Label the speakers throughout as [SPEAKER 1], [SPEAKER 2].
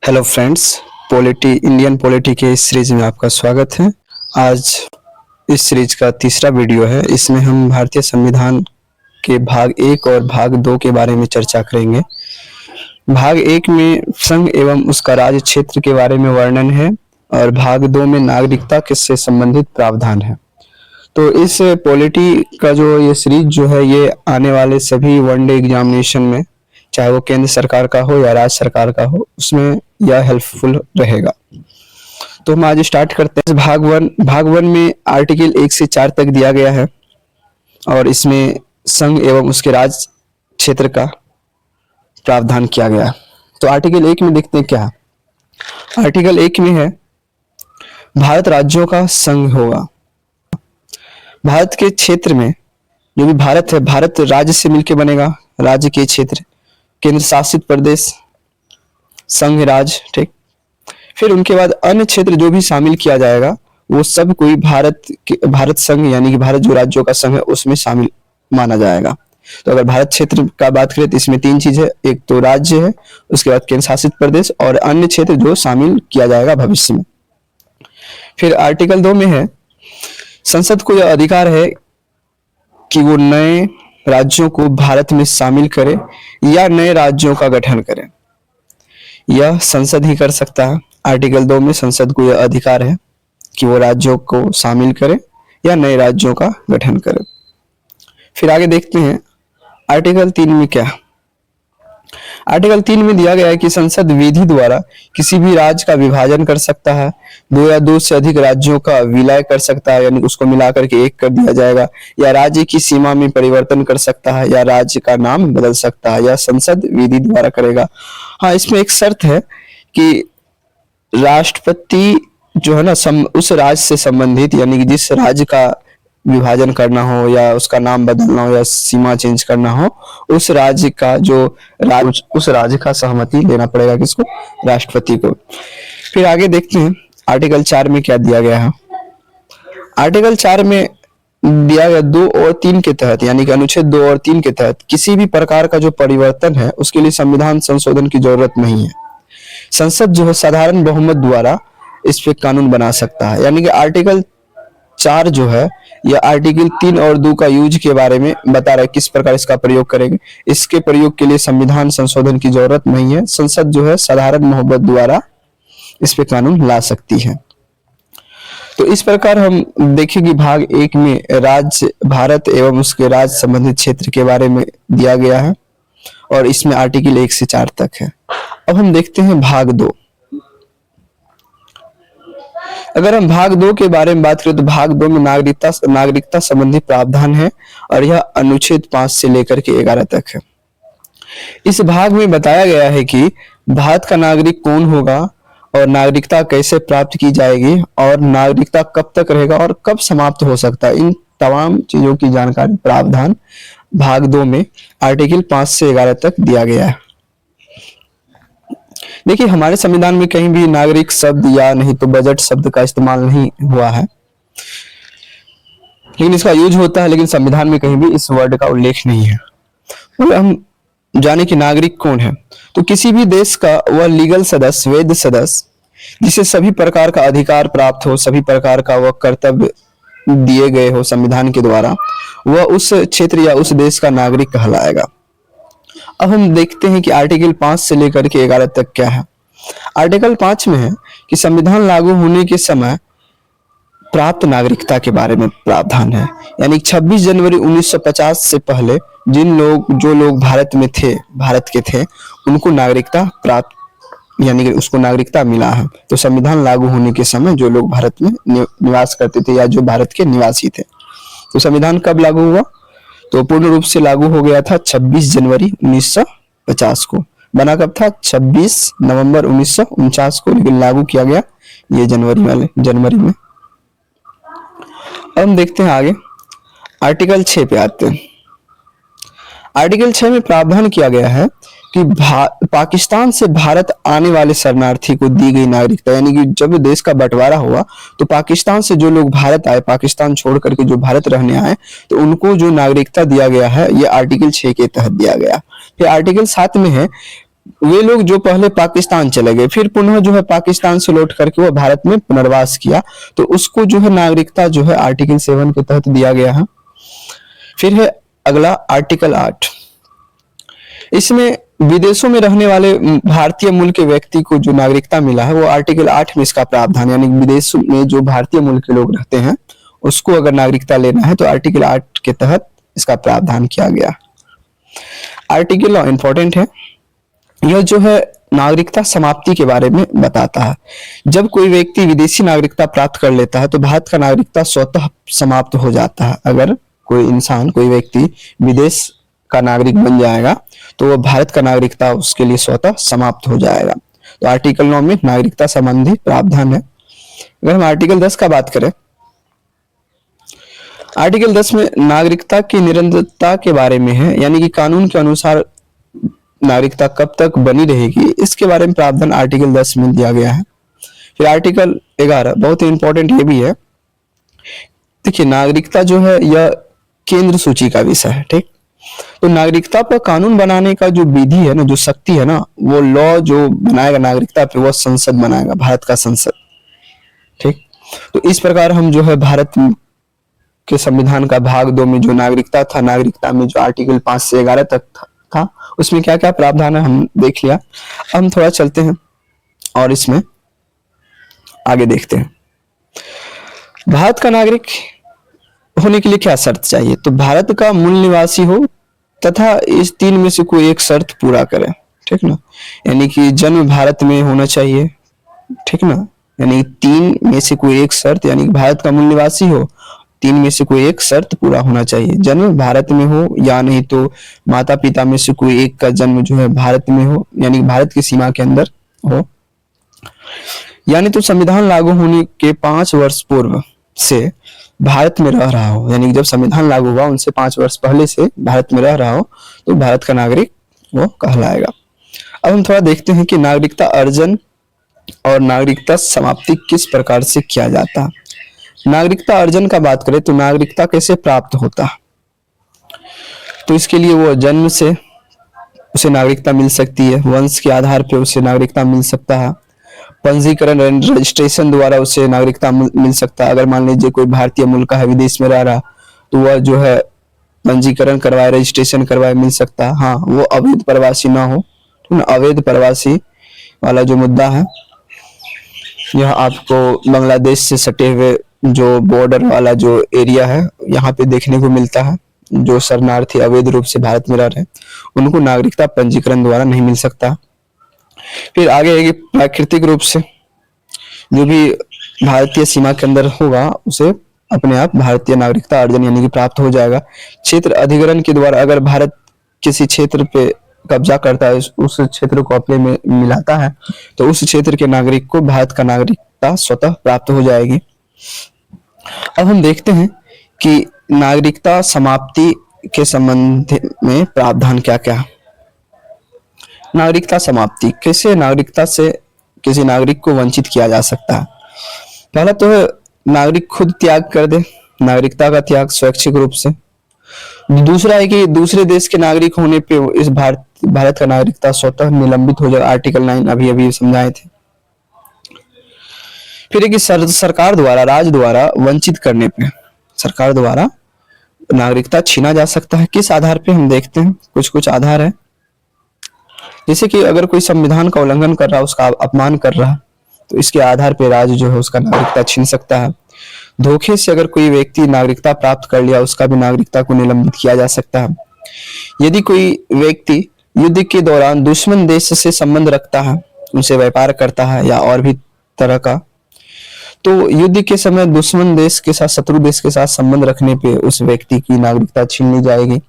[SPEAKER 1] Hello friends, Indian polity के इस series में आपका स्वागत है। आज इस सीरीज का तीसरा वीडियो है। इसमें हम भारतीय संविधान के भाग 1 और भाग 2 के बारे में चर्चा करेंगे। भाग 1 में संघ एवं उसका राज्य क्षेत्र के बारे में वर्णन है और भाग 2 में नागरिकता से संबंधित प्रावधान है। तो इस पॉलिटी का ये सीरीज जो है ये आने वाले सभी वनडे एग्जामिनेशन में, चाहे वो केंद्र सरकार का हो या राज्य सरकार का हो, उसमें यह हेल्पफुल रहेगा। तो हम आज स्टार्ट करते हैं। भाग वन में आर्टिकल 1 से 4 तक दिया गया है और इसमें संघ एवं उसके राज्य क्षेत्र का प्रावधान किया गया है। तो आर्टिकल 1 में देखते हैं क्या है। आर्टिकल 1 में है भारत राज्यों का संघ होगा। भारत के क्षेत्र में जो भी भारत है, भारत राज्य से मिलकर बनेगा। राज्य के क्षेत्र, केंद्र शासित प्रदेश, संघ राज्य, ठीक। फिर उनके बाद अन्य क्षेत्र जो भी शामिल किया जाएगा वो सब कोई भारत संघ यानी कि भारत जो राज्यों का संघ है उसमें शामिल माना जाएगा। तो अगर भारत क्षेत्र का बात करें तो इसमें 3 चीज है, एक तो राज्य है, उसके बाद केंद्र शासित प्रदेश और अन्य क्षेत्र जो शामिल किया जाएगा भविष्य में। फिर आर्टिकल 2 में है संसद को यह अधिकार है कि वो नए राज्यों को भारत में शामिल करे या नए राज्यों का गठन करे। यह संसद ही कर सकता है। आर्टिकल 2 में संसद को यह अधिकार है कि वो राज्यों को शामिल करे या नए राज्यों का गठन करे। फिर आगे देखते हैं आर्टिकल 3 में क्या। आर्टिकल 3 में दिया गया है कि संसद विधि द्वारा किसी भी राज्य का विभाजन कर सकता है, 2 या 2 से अधिक राज्यों का विलय कर सकता है यानी उसको मिलाकर के एक कर दिया जाएगा, या राज्य की सीमा में परिवर्तन कर सकता है, या राज्य का नाम बदल सकता है। यह संसद विधि द्वारा करेगा। हाँ, इसमें एक शर्त है कि राष्ट्रपति जो है ना उस राज्य से संबंधित यानी कि जिस राज्य का विभाजन करना हो या उसका नाम बदलना हो या सीमा चेंज करना हो, उस राज्य का सहमति लेना पड़ेगा किसको? राष्ट्रपति को। फिर आगे देखते हैं आर्टिकल 4 में क्या दिया गया है। आर्टिकल 4 में दिया गया 2 और 3 के तहत यानी कि अनुच्छेद 2 और 3 के तहत किसी भी प्रकार का जो परिवर्तन है उसके लिए संविधान संशोधन की जरूरत नहीं है। संसद जो है साधारण बहुमत द्वारा इस पे कानून बना सकता है। यानी कि आर्टिकल 4 जो है यह आर्टिकल 3 और 2 का यूज के बारे में बता रहा है, किस प्रकार इसका प्रयोग करेंगे। इसके प्रयोग के लिए संविधान संशोधन की जरूरत नहीं है। संसद जो है साधारण बहुमत द्वारा इस पे कानून ला सकती है। तो इस प्रकार हम देखेंगे भाग 1 में राज्य भारत एवं उसके राज्य संबंधित क्षेत्र के बारे में दिया गया है और इसमें आर्टिकल 1 से 4 तक है। अब हम देखते हैं भाग 2। अगर हम भाग 2 के बारे में बात करें तो भाग 2 में नागरिकता संबंधी प्रावधान है और यह अनुच्छेद 5 से लेकर के 11 तक है। इस भाग में बताया गया है कि भारत का नागरिक कौन होगा और नागरिकता कैसे प्राप्त की जाएगी और नागरिकता कब तक रहेगा और कब समाप्त हो सकता है। इन तमाम चीजों की जानकारी प्रावधान भाग 2 में आर्टिकल 5 से 11 तक दिया गया है। देखिए, हमारे संविधान में कहीं भी नागरिक शब्द या नहीं तो बजट शब्द का इस्तेमाल नहीं हुआ है, लेकिन इसका यूज होता है, लेकिन संविधान में कहीं भी इस वर्ड का उल्लेख नहीं है। और हम जाने कि नागरिक कौन है, तो किसी भी देश का वह लीगल सदस्य, वैध सदस्य जिसे सभी प्रकार का अधिकार प्राप्त हो, सभी प्रकार का वह कर्तव्य दिए गए हो संविधान के द्वारा, वह उस क्षेत्र या उस देश का नागरिक कहलाएगा। अब हम देखते हैं कि आर्टिकल 5 से लेकर के 11 तक क्या है। आर्टिकल 5 में है कि संविधान लागू होने के समय प्राप्त नागरिकता के बारे में प्रावधान है। यानी 26 जनवरी 1950 से पहले जो लोग भारत के थे उनको नागरिकता प्राप्त यानी कि उसको नागरिकता मिला है। तो संविधान लागू होने के समय जो लोग भारत में निवास करते थे या जो भारत के निवासी थे, तो संविधान कब लागू हुआ? तो पूर्ण रूप से लागू हो गया था 26 जनवरी 1950 को। बना कब था? 26 नवंबर 1949 को, लेकिन लागू किया गया ये जनवरी में। अब हम देखते हैं आगे आर्टिकल 6 पे आते हैं। आर्टिकल 6 में प्रावधान किया गया है कि पाकिस्तान से भारत आने वाले शरणार्थी को दी गई नागरिकता, यानी कि जब देश का बंटवारा हुआ तो पाकिस्तान से जो लोग भारत आए, पाकिस्तान छोड़ करके जो भारत रहने आए, तो उनको जो नागरिकता दिया गया है ये आर्टिकल 6 के तहत दिया गया। फिर आर्टिकल 7 में है वे लोग जो पहले पाकिस्तान चले गए, फिर पुनः जो है पाकिस्तान से लौट करके वो भारत में पुनर्वास किया, तो उसको जो है नागरिकता जो है आर्टिकल 7 के तहत दिया गया है। फिर है अगला आर्टिकल 8। इसमें विदेशों में रहने वाले भारतीय मूल के व्यक्ति को जो नागरिकता मिला है वो आर्टिकल 8 में इसका प्रावधान, यानी विदेश में जो भारतीय मूल के लोग रहते हैं उसको अगर नागरिकता लेना है तो आर्टिकल 8 के तहत इसका प्रावधान किया गया। आर्टिकल इंपॉर्टेंट है, यह जो है नागरिकता समाप्ति के बारे में बताता है। जब कोई व्यक्ति विदेशी नागरिकता प्राप्त कर लेता है तो भारत का नागरिकता स्वतः समाप्त हो जाता है। अगर कोई इंसान, कोई व्यक्ति विदेश का नागरिक बन जाएगा तो वह भारत का नागरिकता उसके लिए स्वतः समाप्त हो जाएगा। तो आर्टिकल 9 में नागरिकता संबंधी प्रावधान है। अगर हम आर्टिकल 10 का बात करें, आर्टिकल 10 में नागरिकता की निरंतरता के बारे में है, यानी कि कानून के अनुसार नागरिकता कब तक बनी रहेगी इसके बारे में प्रावधान आर्टिकल 10 में दिया गया है। फिर आर्टिकल 11 बहुत ही इंपॉर्टेंट ये भी है। देखिए, नागरिकता जो है यह केंद्र सूची का विषय है, ठीक। तो नागरिकता पर कानून बनाने का जो विधि है ना, जो शक्ति है ना, वो लॉ जो बनाएगा नागरिकता पे वो संसद बनाएगा, भारत का संसद, ठीक। तो इस प्रकार हम जो है भारत के संविधान का भाग 2 में जो नागरिकता था, नागरिकता में जो आर्टिकल 5 से 11 तक था उसमें क्या क्या प्रावधान है हम देख लिया। अब हम थोड़ा चलते हैं और इसमें आगे देखते हैं। भारत का नागरिक होने के लिए क्या शर्त चाहिए, तो भारत का मूल निवासी हो तथा इस 3 में से कोई एक शर्त पूरा करे, ठीक ना। यानी कि जन्म भारत में होना चाहिए, ठीक ना, यानी 3 में से कोई एक शर्त, यानी कि भारत का मूल निवासी हो, 3 में से कोई एक शर्त पूरा होना चाहिए। जन्म भारत में हो या नहीं तो माता पिता में से कोई एक का जन्म जो है भारत में हो, यानी भारत की सीमा के अंदर हो, यानी तो संविधान लागू होने के 5 वर्ष पूर्व से भारत में रह रहा हो, यानी जब संविधान लागू हुआ उनसे 5 वर्ष पहले से भारत में रह रहा हो तो भारत का नागरिक वो कहलाएगा। अब हम थोड़ा देखते हैं कि नागरिकता अर्जन और नागरिकता समाप्ति किस प्रकार से किया जाता है। नागरिकता अर्जन का बात करें तो नागरिकता कैसे प्राप्त होता है, तो इसके लिए वो जन्म से उसे नागरिकता मिल सकती है, वंश के आधार पर उसे नागरिकता मिल सकता है, पंजीकरण रजिस्ट्रेशन द्वारा उसे नागरिकता मिल सकता है। अगर मान लीजिए कोई भारतीय मूल का है, विदेश में रह रहा, तो वह जो है पंजीकरण करवाए, रजिस्ट्रेशन करवाए मिल सकता है। हाँ, वो अवैध प्रवासी ना हो, तो अवैध प्रवासी वाला जो मुद्दा है यह आपको बांग्लादेश से सटे हुए जो बॉर्डर वाला जो एरिया है यहाँ पे देखने को मिलता है। जो शरणार्थी अवैध रूप से भारत में रह रहे हैं उनको नागरिकता पंजीकरण द्वारा नहीं मिल सकता। फिर आगे है कि प्राकृतिक रूप से जो भी भारतीय सीमा के अंदर होगा उसे अपने आप भारतीय नागरिकता अर्जन यानी कि प्राप्त हो जाएगा। क्षेत्र अधिग्रहण के द्वारा अगर भारत किसी क्षेत्र पे कब्जा करता है, उस क्षेत्र को अपने में मिलाता है, तो उस क्षेत्र के नागरिक को भारत का नागरिकता स्वतः प्राप्त हो जाएगी। अब हम देखते हैं कि नागरिकता समाप्ति के संबंध में प्रावधान क्या क्या। नागरिकता समाप्ति, कैसे नागरिकता से किसी नागरिक को वंचित किया जा सकता है। पहला तो है नागरिक खुद त्याग कर दे, नागरिकता का त्याग स्वैच्छिक रूप से। दूसरा है कि दूसरे देश के नागरिक होने पे इस भारत का नागरिकता स्वतः निलंबित हो जाए, आर्टिकल 9 अभी अभी समझाए थे। फिर है कि सरकार द्वारा, राज्य द्वारा वंचित करने पे सरकार द्वारा नागरिकता छीना जा सकता है। किस आधार पे हम देखते हैं, कुछ कुछ आधार है, जैसे कि अगर कोई संविधान का उल्लंघन कर रहा है, उसका अपमान कर रहा है, तो इसके आधार पे राज्य जो है उसका नागरिकता छीन सकता है। धोखे से अगर कोई व्यक्ति नागरिकता प्राप्त कर लिया, उसका भी नागरिकता को निलंबित किया जा सकता है। यदि कोई व्यक्ति युद्ध के दौरान दुश्मन देश से संबंध रखता है, उनसे व्यापार करता है या और भी तरह का, तो युद्ध के समय दुश्मन देश के साथ, शत्रु देश के साथ संबंध रखने पे उस व्यक्ति की नागरिकता छीन ली जाएगी।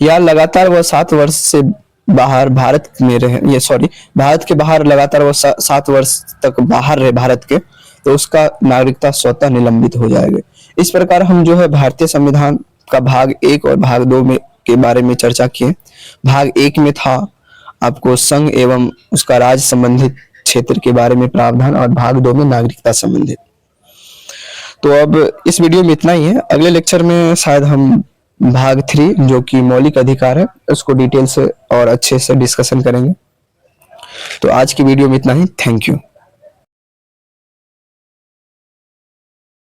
[SPEAKER 1] या लगातार वह 7 वर्ष से बाहर भारत में रहे, भारत के बाहर लगातार वो 7 वर्ष तक बाहर रहे भारत के, तो उसका नागरिकता स्वतः निलंबित हो जाएगा। इस प्रकार हम जो है भारतीय संविधान का भाग 1 और भाग 2 में के बारे में चर्चा किए। भाग 1 में था आपको संघ एवं उसका राज्य संबंधित क्षेत्र के बारे में प्रावधान, और भाग 2 में नागरिकता संबंधित। तो अब इस वीडियो में इतना ही है। अगले लेक्चर में शायद हम भाग 3 जो कि मौलिक अधिकार है, उसको डिटेल से और अच्छे से डिस्कशन करेंगे। तो आज की वीडियो में इतना ही। Thank you.